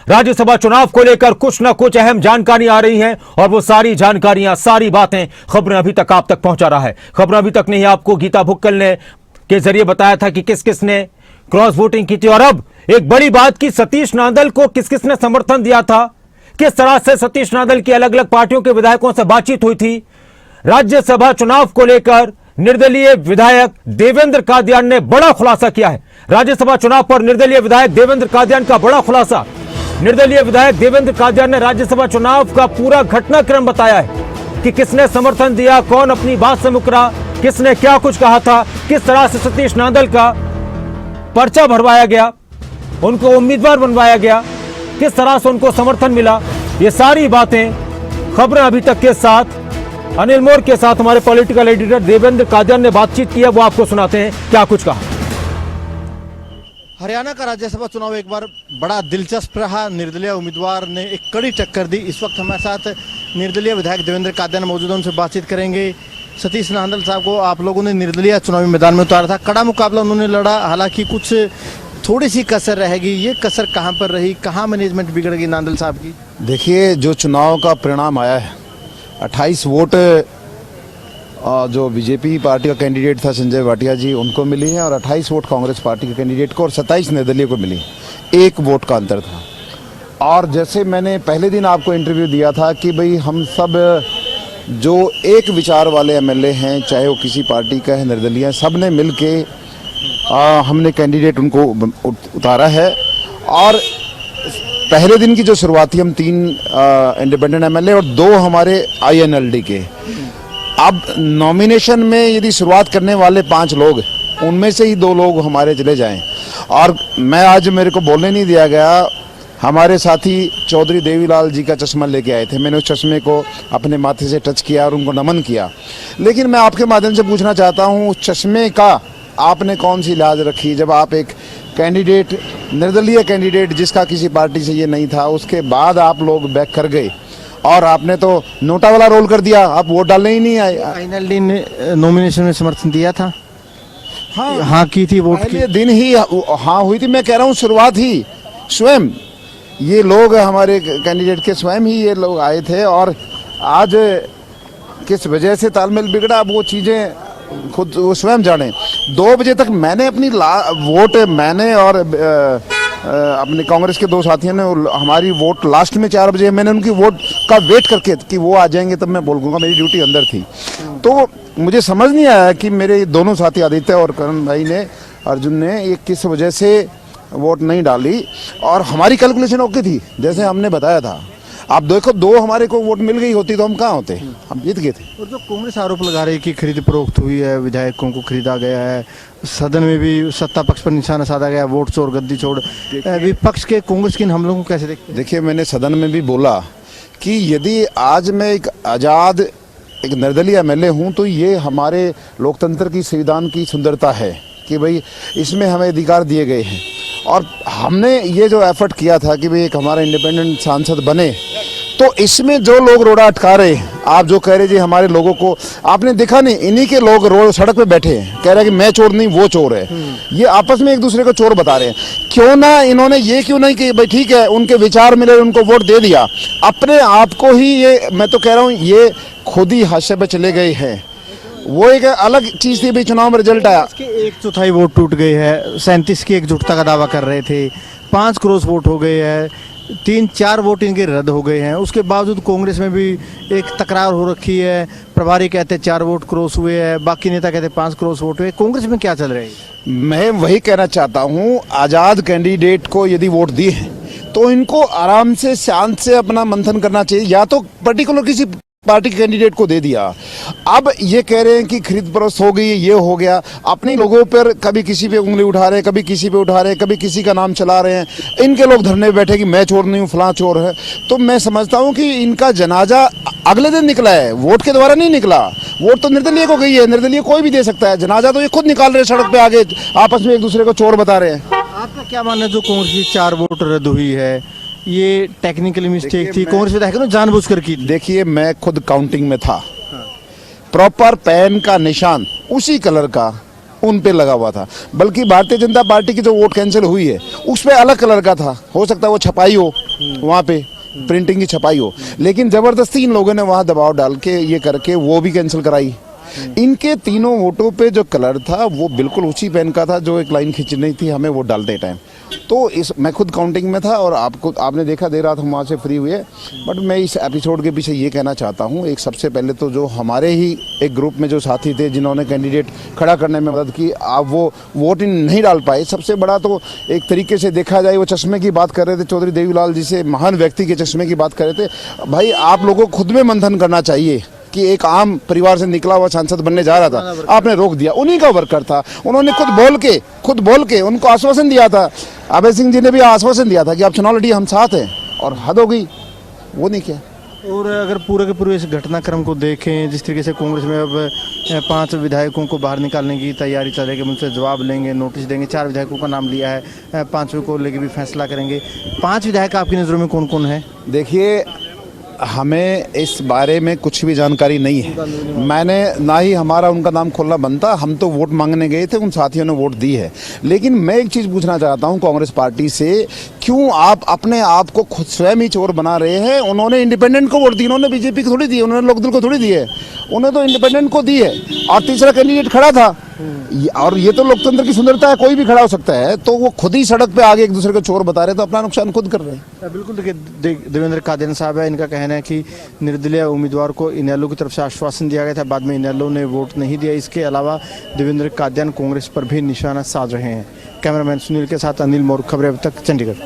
राज्यसभा चुनाव को लेकर कुछ न कुछ अहम जानकारी आ रही हैं और वो सारी जानकारियां, सारी बातें, खबरें अभी तक आप तक पहुंचा रहा है। खबरें अभी तक नहीं, आपको गीता भुक्कल ने के जरिए बताया था कि किस किस ने क्रॉस वोटिंग की थी। और अब एक बड़ी बात की, सतीश नांदल को किस किस ने समर्थन दिया था, किस तरह से सतीश नांदल की अलग अलग पार्टियों के विधायकों से बातचीत हुई थी। राज्यसभा चुनाव को लेकर निर्दलीय विधायक देवेंद्र कादियान ने बड़ा खुलासा किया है। राज्यसभा चुनाव पर निर्दलीय विधायक देवेंद्र कादियान का बड़ा खुलासा। निर्दलीय विधायक देवेंद्र कादियान ने राज्यसभा चुनाव का पूरा घटनाक्रम बताया है कि किसने समर्थन दिया, कौन अपनी बात से मुकरा, किसने क्या कुछ कहा था, किस तरह से सतीश नांदल का पर्चा भरवाया गया, उनको उम्मीदवार बनवाया गया, किस तरह से उनको समर्थन मिला। ये सारी बातें, खबरें अभी तक के साथ अनिल मोर के साथ हमारे पॉलिटिकल एडिटर देवेंद्र कादियान ने बातचीत की है, वो आपको सुनाते हैं क्या कुछ कहा। हरियाणा का राज्यसभा चुनाव एक बार बड़ा दिलचस्प रहा। निर्दलीय उम्मीदवार ने एक कड़ी टक्कर दी। इस वक्त हमारे साथ निर्दलीय विधायक देवेंद्र कादियान मौजूद हैं, उनसे बातचीत करेंगे। सतीश नांदल साहब को आप लोगों ने निर्दलीय चुनावी मैदान में उतारा था, कड़ा मुकाबला उन्होंने लड़ा। हालांकि कुछ थोड़ी सी कसर रहेगी, ये कसर कहाँ पर रही, कहाँ मैनेजमेंट बिगड़ गई नांदल साहब की? देखिए, जो चुनाव का परिणाम आया है, 28 वोट जो बीजेपी पार्टी का कैंडिडेट था संजय भाटिया जी, उनको मिली है और 28 वोट कांग्रेस पार्टी के कैंडिडेट को और 27 निर्दलीय को मिली। 1 वोट का अंतर था। और जैसे मैंने पहले दिन आपको इंटरव्यू दिया था कि भाई हम सब जो एक विचार वाले एमएलए हैं, चाहे वो किसी पार्टी का है, निर्दलीय है, सब ने मिल के हमने कैंडिडेट उनको उतारा है। और पहले दिन की जो शुरुआत थी, हम 3 इंडिपेंडेंट एमएलए और 2 हमारे आईएनएलडी के। अब नॉमिनेशन में यदि शुरुआत करने वाले 5 लोग, उनमें से ही 2 लोग हमारे चले जाएं। और मैं आज, मेरे को बोलने नहीं दिया गया, हमारे साथी चौधरी देवीलाल जी का चश्मा लेके आए थे। मैंने उस चश्मे को अपने माथे से टच किया और उनको नमन किया। लेकिन मैं आपके माध्यम से पूछना चाहता हूँ, उस चश्मे का आपने कौन सी लाज रखी जब आप एक कैंडिडेट, निर्दलीय कैंडिडेट जिसका किसी पार्टी से ये नहीं था, उसके बाद आप लोग बैक कर गए और आपने तो नोटा वाला रोल कर दिया, आप वोट डालने ही नहीं आए। आईएनएलडी ने नॉमिनेशन में समर्थन दिया था? हाँ की थी, वोट पहले दिन ही हाँ हुई थी। मैं कह रहा हूँ शुरुआत ही स्वयं ये लोग, हमारे कैंडिडेट के स्वयं ही ये लोग आए थे। और आज किस वजह से तालमेल बिगड़ा, वो चीज़ें खुद वो स्वयं जाने। 2 बजे तक मैंने अपनी वोट, मैंने और अपने कांग्रेस के 2 साथियों ने हमारी वोट लास्ट में 4 बजे मैंने उनकी वोट का वेट करके कि वो आ जाएंगे तब मैं बोलूँगा, मेरी ड्यूटी अंदर थी। तो मुझे समझ नहीं आया कि मेरे दोनों साथी आदित्य और करण भाई ने, अर्जुन ने, ये किस वजह से वोट नहीं डाली। और हमारी कैलकुलेशन ओके थी, जैसे हमने बताया था। आप देखो, 2 हमारे को वोट मिल गई होती तो हम कहाँ होते, हम जीत गए थे। और जो कांग्रेस आरोप लगा रही है कि खरीद फरोख्त हुई है, विधायकों को खरीदा गया है, सदन में भी सत्ता पक्ष पर निशाना साधा गया, वोट चोर गद्दी छोड़, विपक्ष के कांग्रेस के इन हमलों को कैसे देखते हैं? देखिए, मैंने सदन में भी बोला कि यदि आज मैं एक आज़ाद, एक निर्दलीय एमएलए हूँ, तो ये हमारे लोकतंत्र की, संविधान की सुंदरता है कि भाई इसमें हमें अधिकार दिए गए हैं। और हमने ये जो एफर्ट किया था कि भाई एक हमारा इंडिपेंडेंट सांसद बने, तो इसमें जो लोग रोड़ा अटका रहे, आप जो कह रहे जी हमारे लोगों को, आपने देखा नहीं, इन्हीं के लोग रोड सड़क पे बैठे हैं, कह रहे हैं कि मैं चोर नहीं वो चोर है। ये आपस में एक दूसरे को चोर बता रहे हैं। क्यों ना इन्होंने ये क्यों नहीं कि भाई ठीक है, उनके विचार मिले, उनको वोट दे दिया, अपने आप को ही ये, मैं तो कह रहा हूँ, ये खुद ही हाशिए पे चले गए हैं। वो एक अलग चीज थी, भाई चुनाव में रिजल्ट आया, 1/4 वोट टूट गए हैं, 37 की एकजुटता का दावा कर रहे थे, 5 क्रॉस वोट हो गए हैं, 3-4 वोट इनके रद्द हो गए हैं। उसके बावजूद कांग्रेस में भी एक तकरार हो रखी है। प्रभारी कहते 4 वोट क्रॉस हुए हैं, बाकी नेता कहते 5 क्रॉस वोट हुए। कांग्रेस में क्या चल रहा है? मैं वही कहना चाहता हूँ, आज़ाद कैंडिडेट को यदि वोट दी है तो इनको आराम से, शांत से अपना मंथन करना चाहिए। या तो पर्टिकुलर किसी पार्टी के कैंडिडेट को दे दिया, अब ये कह रहे हैं कि खरीद फरोख्त हो गई, ये हो गया। अपने लोगों पर कभी किसी पे उंगली उठा रहे हैं, कभी किसी पे उठा रहे हैं, कभी किसी का नाम चला रहे हैं। इनके लोग धरने बैठे कि मैं चोर नहीं हूँ, फलां चोर है। तो मैं समझता हूँ कि इनका जनाजा अगले दिन निकला है, वोट के द्वारा नहीं निकला। वोट तो निर्दलीय को गई है, निर्दलीय कोई भी दे सकता है, जनाजा तो ये खुद निकाल रहे हैं सड़क पे आगे, आपस में एक दूसरे को चोर बता रहे हैं। आपका क्या मानना है, जो कांग्रेस की 4 वोट रद्द हुई है, ये टेक्निकली मिस्टेक थी, कांग्रेस विधायकों ने जानबूझकर की? देखिए, मैं खुद काउंटिंग में था, प्रॉपर पेन का निशान उसी कलर का उन पे लगा हुआ था। बल्कि भारतीय जनता पार्टी की जो वोट कैंसिल हुई है, उस पे अलग कलर का था। हो सकता है वो छपाई हो, वहाँ पे प्रिंटिंग की छपाई हो, लेकिन जबरदस्ती इन लोगों ने वहाँ दबाव डाल के ये करके वो भी कैंसिल कराई। इनके तीनों वोटों पे जो कलर था वो बिल्कुल उसी पेन का था जो एक लाइन खींचनी थी हमें वोट डालते टाइम। तो इस मैं खुद काउंटिंग में था और आपने देखा देर रात हम वहाँ से फ्री हुए। बट मैं इस एपिसोड के पीछे ये कहना चाहता हूँ, एक सबसे पहले तो जो हमारे ही एक ग्रुप में जो साथी थे जिन्होंने कैंडिडेट खड़ा करने में मदद की, आप वो वोट नहीं डाल पाए। सबसे बड़ा तो एक तरीके से देखा जाए वो चश्मे की बात कर रहे थे, चौधरी देवीलाल जी से महान व्यक्ति के चश्मे की बात कर रहे थे। भाई आप लोगों को खुद में मंथन करना चाहिए कि एक आम परिवार से निकला हुआ सांसद बनने जा रहा था, आपने रोक दिया। उन्हीं का वर्कर था, उन्होंने खुद बोल के उनको आश्वासन दिया था। अभय सिंह जी ने भी आश्वासन दिया था कि आप चुनाव लड़िए, हम साथ हैं, और हद हो गई, वो नहीं किया। और अगर पूरे के पूरे इस घटनाक्रम को देखें, जिस तरीके से कांग्रेस में अब 5 विधायकों को बाहर निकालने की तैयारी चल रही है, उनसे जवाब लेंगे, नोटिस देंगे। 4 विधायकों का नाम लिया है, 5वें को लेकर भी फैसला करेंगे। 5 विधायक आपकी नज़रों में कौन कौन है? देखिए, हमें इस बारे में कुछ भी जानकारी नहीं है। मैंने ना ही हमारा उनका नाम खोलना बनता, हम तो वोट मांगने गए थे, उन साथियों ने वोट दी है। लेकिन मैं एक चीज़ पूछना चाहता हूं कांग्रेस पार्टी से, क्यों आप अपने आप को खुद स्वयं ही चोर बना रहे हैं? उन्होंने इंडिपेंडेंट को वोट दी, उन्होंने बीजेपी को थोड़ी दी, उन्होंने लोकदल को थोड़ी दी है, उन्होंने तो इंडिपेंडेंट को दी है। और तीसरा कैंडिडेट खड़ा था, और ये तो लोकतंत्र की सुंदरता है, कोई भी खड़ा हो सकता है। तो वो खुद ही सड़क पे आगे एक दूसरे को चोर बता रहे, तो अपना नुकसान खुद कर रहे हैं। बिल्कुल। देखिए, देवेंद्र कादियान साहब है, इनका कहना है कि निर्दलीय उम्मीदवार को इनेलो की तरफ से आश्वासन दिया गया था, बाद में इनेलो ने वोट नहीं दिया। इसके अलावा देवेंद्र कादियान कांग्रेस पर भी निशाना साध रहे हैं। कैमरामैन सुनील के साथ अनिल मौर्य, खबरें अब तक, चंडीगढ़।